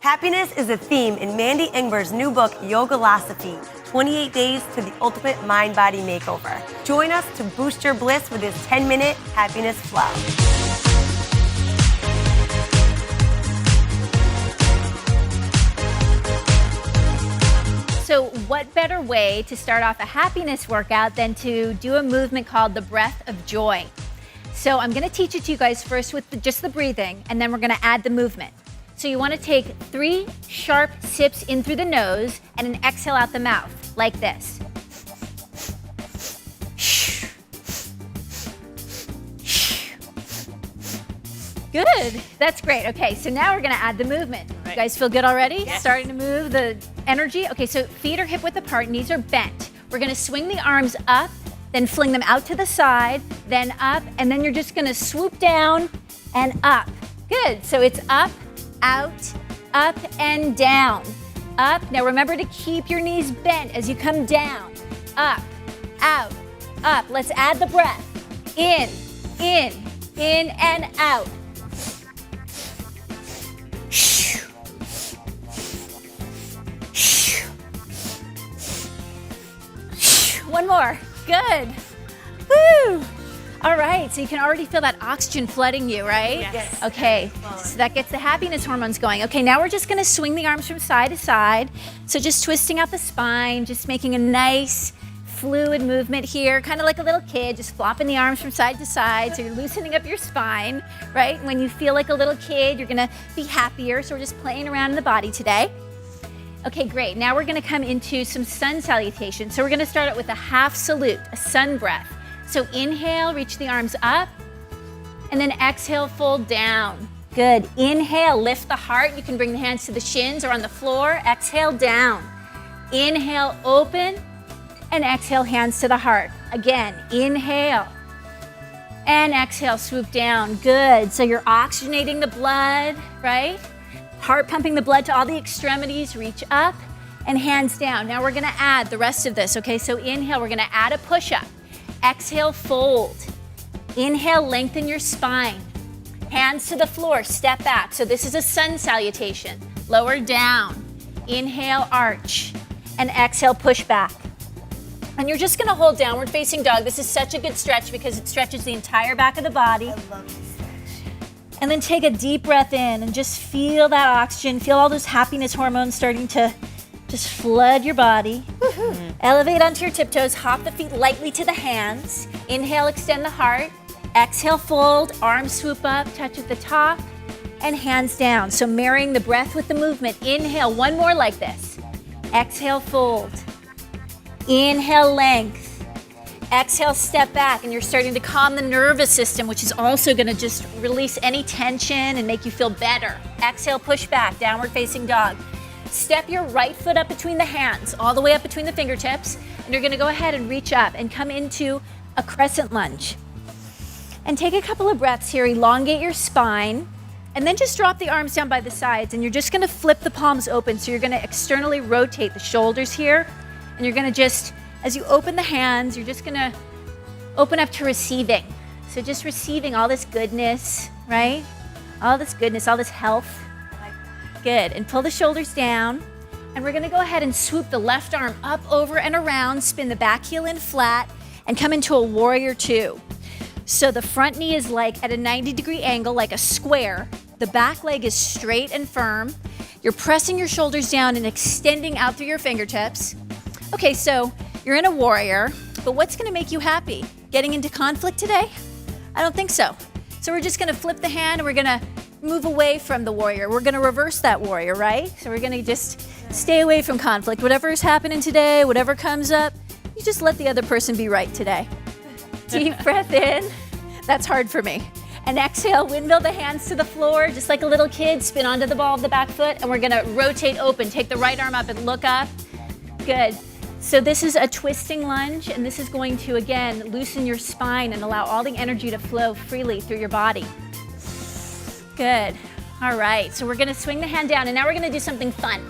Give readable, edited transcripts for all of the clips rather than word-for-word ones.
Happiness is a theme in Mandy Ingber's new book, Yogalosophy, 28 Days to the Ultimate Mind-Body Makeover. Join us to boost your bliss with this 10-minute happiness flow. So what better way to start off a happiness workout than to do a movement called the breath of joy. So I'm gonna teach it to you guys first with just the breathing, and then we're gonna add the movement. So you wanna take 3 sharp sips in through the nose and an exhale out the mouth, like this. Good, that's great. Okay, so now we're gonna add the movement. Right. You guys feel good already? Yes. Starting to move the energy? Okay, so feet are hip width apart, knees are bent. We're gonna swing the arms up, then fling them out to the side, then up, and then you're just gonna swoop down and up. Good, so it's up, out, up and down. Up, now remember to keep your knees bent as you come down. Up, out, up. Let's add the breath. In and out. One more, good. Woo! All right, so you can already feel that oxygen flooding you, right? Yes. Okay, so that gets the happiness hormones going. Okay, now we're just gonna swing the arms from side to side. So just twisting out the spine, just making a nice fluid movement here, kind of like a little kid, just flopping the arms from side to side. So you're loosening up your spine, right? When you feel like a little kid, you're gonna be happier. So we're just playing around in the body today. Okay, great. Now we're gonna come into some sun salutation. So we're gonna start out with a half salute, a sun breath. So inhale, reach the arms up, and then exhale, fold down. Good. Inhale, lift the heart. You can bring the hands to the shins or on the floor. Exhale, down. Inhale, open, and exhale, hands to the heart. Again, inhale, and exhale, swoop down. Good. So you're oxygenating the blood, right? Heart pumping the blood to all the extremities, reach up and hands down. Now we're gonna add the rest of this, okay? So inhale, we're gonna add a push-up. Exhale, fold. Inhale, lengthen your spine. Hands to the floor, step back. So this is a sun salutation. Lower down. Inhale, arch. And exhale, push back. And you're just gonna hold downward facing dog. This is such a good stretch because it stretches the entire back of the body. I love this. And then take a deep breath in and just feel that oxygen, feel all those happiness hormones starting to just flood your body. Mm-hmm. Elevate onto your tiptoes, hop the feet lightly to the hands. Inhale, extend the heart. Exhale, fold, arms swoop up, touch at the top, and hands down. So marrying the breath with the movement. Inhale, one more like this. Exhale, fold. Inhale, length. Exhale, step back, and you're starting to calm the nervous system, which is also gonna just release any tension and make you feel better. Exhale, push back, downward facing dog. Step your right foot up between the hands, all the way up between the fingertips, and you're gonna go ahead and reach up and come into a crescent lunge. And take a couple of breaths here, elongate your spine, and then just drop the arms down by the sides, and you're just gonna flip the palms open, so you're gonna externally rotate the shoulders here, and you're gonna just, as you open the hands, you're just gonna open up to receiving. So just receiving all this goodness, right? All this goodness, all this health. Good, and pull the shoulders down. And we're gonna go ahead and swoop the left arm up, over, and around, spin the back heel in flat, and come into a warrior 2. So the front knee is like at a 90-degree angle, like a square. The back leg is straight and firm. You're pressing your shoulders down and extending out through your fingertips. Okay, so you're in a warrior, but what's gonna make you happy? Getting into conflict today? I don't think so. So we're just gonna flip the hand and we're gonna move away from the warrior. We're gonna reverse that warrior, right? So we're gonna just stay away from conflict. Whatever is happening today, whatever comes up, you just let the other person be right today. Deep breath in. That's hard for me. And exhale, windmill the hands to the floor, just like a little kid, spin onto the ball of the back foot, and we're gonna rotate open. Take the right arm up and look up. Good. So this is a twisting lunge, and this is going to, again, loosen your spine and allow all the energy to flow freely through your body. Good. All right, so we're gonna swing the hand down, and now we're gonna do something fun.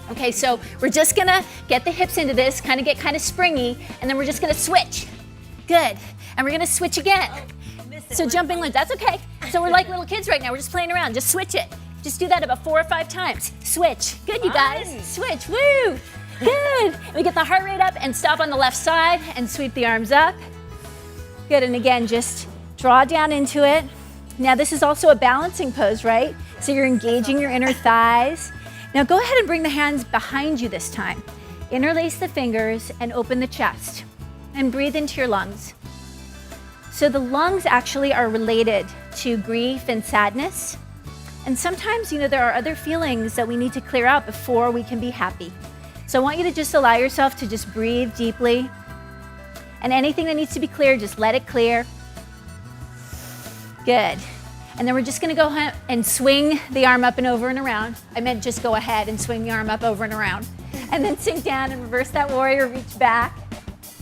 Okay, so we're just gonna get the hips into this, get kind of springy, and then we're just gonna switch. Good. And we're gonna switch again. So jumping lunge, that's okay. So we're like little kids right now, we're just playing around. Just switch it. Just do that about 4 or 5 times. Switch. Good, you guys. Switch. Woo. Good. We get the heart rate up and stop on the left side and sweep the arms up. Good, and again, just draw down into it. Now this is also a balancing pose, right? So you're engaging your inner thighs. Now go ahead and bring the hands behind you this time. Interlace the fingers and open the chest. And breathe into your lungs. So the lungs actually are related to grief and sadness. And sometimes, there are other feelings that we need to clear out before we can be happy. So I want you to just allow yourself to just breathe deeply. And anything that needs to be cleared, just let it clear. Good. And then we're just gonna go ahead and swing the arm up and over and around. I meant just go ahead and swing the arm up over and around. And then sink down and reverse that warrior, reach back.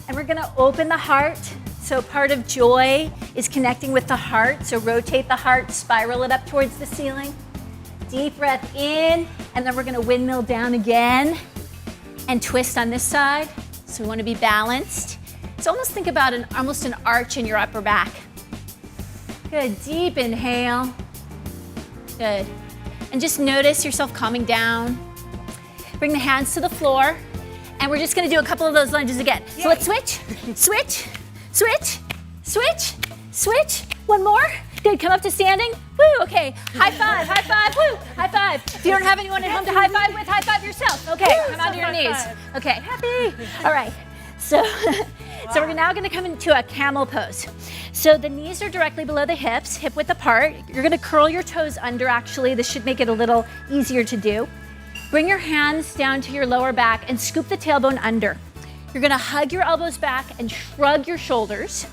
And we're gonna open the heart. So part of joy is connecting with the heart. So rotate the heart, spiral it up towards the ceiling. Deep breath in, and then we're gonna windmill down again and twist on this side. So we wanna be balanced. So almost think about almost an arch in your upper back. Good, deep inhale. Good. And just notice yourself calming down. Bring the hands to the floor. And we're just gonna do a couple of those lunges again. Yay. So let's switch, switch, switch, switch, switch. One more. Good, come up to standing. Woo, okay. High five, woo, high five. If you don't have anyone at home to high five with, high five yourself. Okay, come onto your knees. Okay, happy. All right, so we're now gonna come into a camel pose. So the knees are directly below the hips, hip width apart. You're gonna curl your toes under actually. This should make it a little easier to do. Bring your hands down to your lower back and scoop the tailbone under. You're gonna hug your elbows back and shrug your shoulders.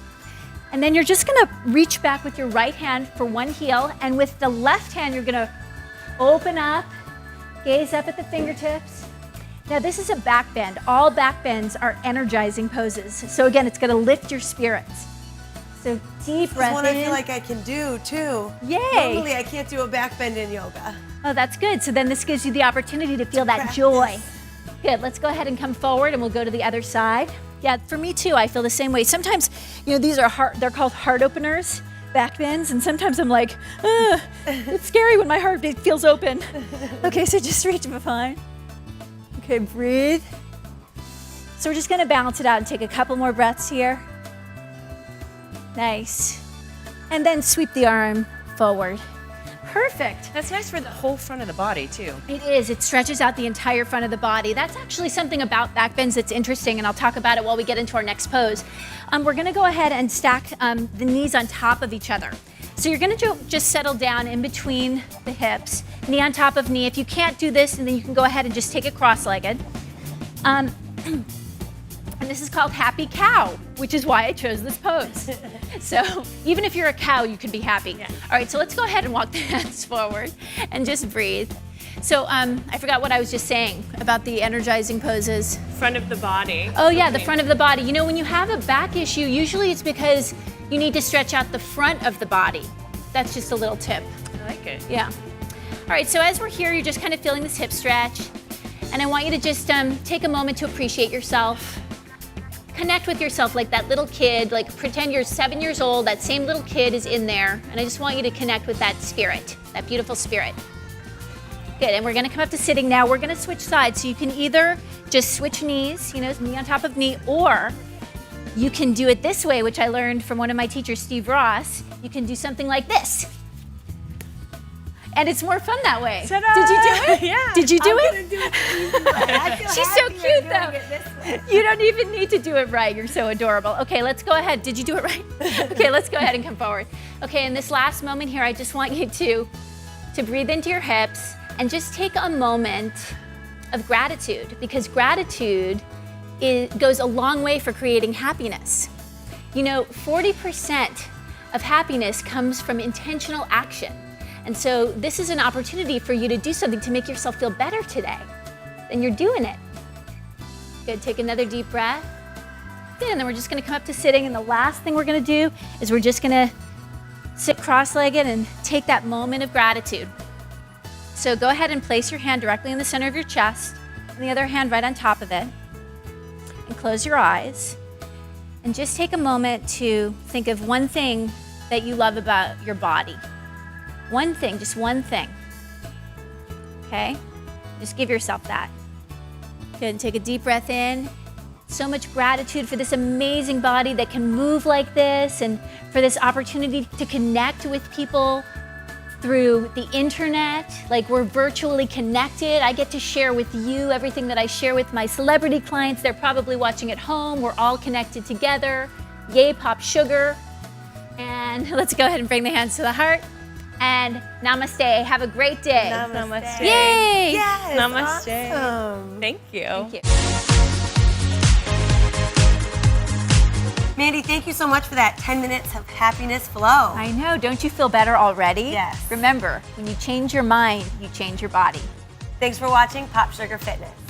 And then you're just gonna reach back with your right hand for one heel, and with the left hand, you're gonna open up, gaze up at the fingertips. Now this is a back bend. All back bends are energizing poses. So again, it's gonna lift your spirits. So deep breath in. This is one I feel like I can do too. Yay. Normally I can't do a back bend in yoga. Oh, that's good. So then this gives you the opportunity to feel that joy. Good, let's go ahead and come forward and we'll go to the other side. Yeah, for me too, I feel the same way. Sometimes, these are they're called heart openers, back bends, and sometimes I'm like, it's scary when my heart feels open. Okay, so just reach behind. Okay, breathe. So we're just gonna balance it out and take a couple more breaths here. Nice. And then sweep the arm forward. Perfect. That's nice for the whole front of the body too. It is. It stretches out the entire front of the body. That's actually something about back bends that's interesting, and I'll talk about it while we get into our next pose. We're gonna go ahead and stack the knees on top of each other. So you're gonna just settle down in between the hips, knee on top of knee. If you can't do this, and then you can go ahead and just take it cross-legged. And this is called happy cow, which is why I chose this pose. So even if you're a cow, you can be happy. Yeah. All right, so let's go ahead and walk the hands forward and just breathe. So I forgot what I was just saying about the energizing poses. Front of the body. Oh yeah, the front of the body. When you have a back issue, usually it's because you need to stretch out the front of the body. That's just a little tip. I like it. Yeah. All right, so as we're here, you're just kind of feeling this hip stretch. And I want you to just take a moment to appreciate yourself. Connect with yourself like that little kid, like pretend you're 7 years old, that same little kid is in there, and I just want you to connect with that spirit, that beautiful spirit. Good, and we're gonna come up to sitting now. We're gonna switch sides, so you can either just switch knees, knee on top of knee, or you can do it this way, which I learned from one of my teachers, Steve Ross. You can do something like this. And it's more fun that way. Ta-da! Did you do it? Yeah. Did you do I'm it? gonna do it the easy way. I feel She's so happier cute doing though. it this way. You don't even need to do it right. You're so adorable. Okay, let's go ahead. Did you do it right? Okay, let's go ahead and come forward. Okay, in this last moment here, I just want you to breathe into your hips and just take a moment of gratitude, because gratitude goes a long way for creating happiness. 40% of happiness comes from intentional action. And so this is an opportunity for you to do something to make yourself feel better today. Then you're doing it. Good, take another deep breath. Good, and then we're just gonna come up to sitting, and the last thing we're gonna do is we're just gonna sit cross-legged and take that moment of gratitude. So go ahead and place your hand directly in the center of your chest, and the other hand right on top of it. And close your eyes. And just take a moment to think of one thing that you love about your body. One thing, just one thing. okay? Just give yourself that. Good, and take a deep breath in. So much gratitude for this amazing body that can move like this, and for this opportunity to connect with people through the internet. Like, we're virtually connected. I get to share with you everything that I share with my celebrity clients. They're probably watching at home. We're all connected together. Yay, pop sugar. And let's go ahead and bring the hands to the heart. And namaste. Have a great day. Namaste. Yay! Yes, Namaste. awesome. Thank you. Thank you. Mandy, thank you so much for that 10 minutes of happiness flow. I know. Don't you feel better already? Yes. Remember, when you change your mind, you change your body. Thanks for watching Pop Sugar Fitness.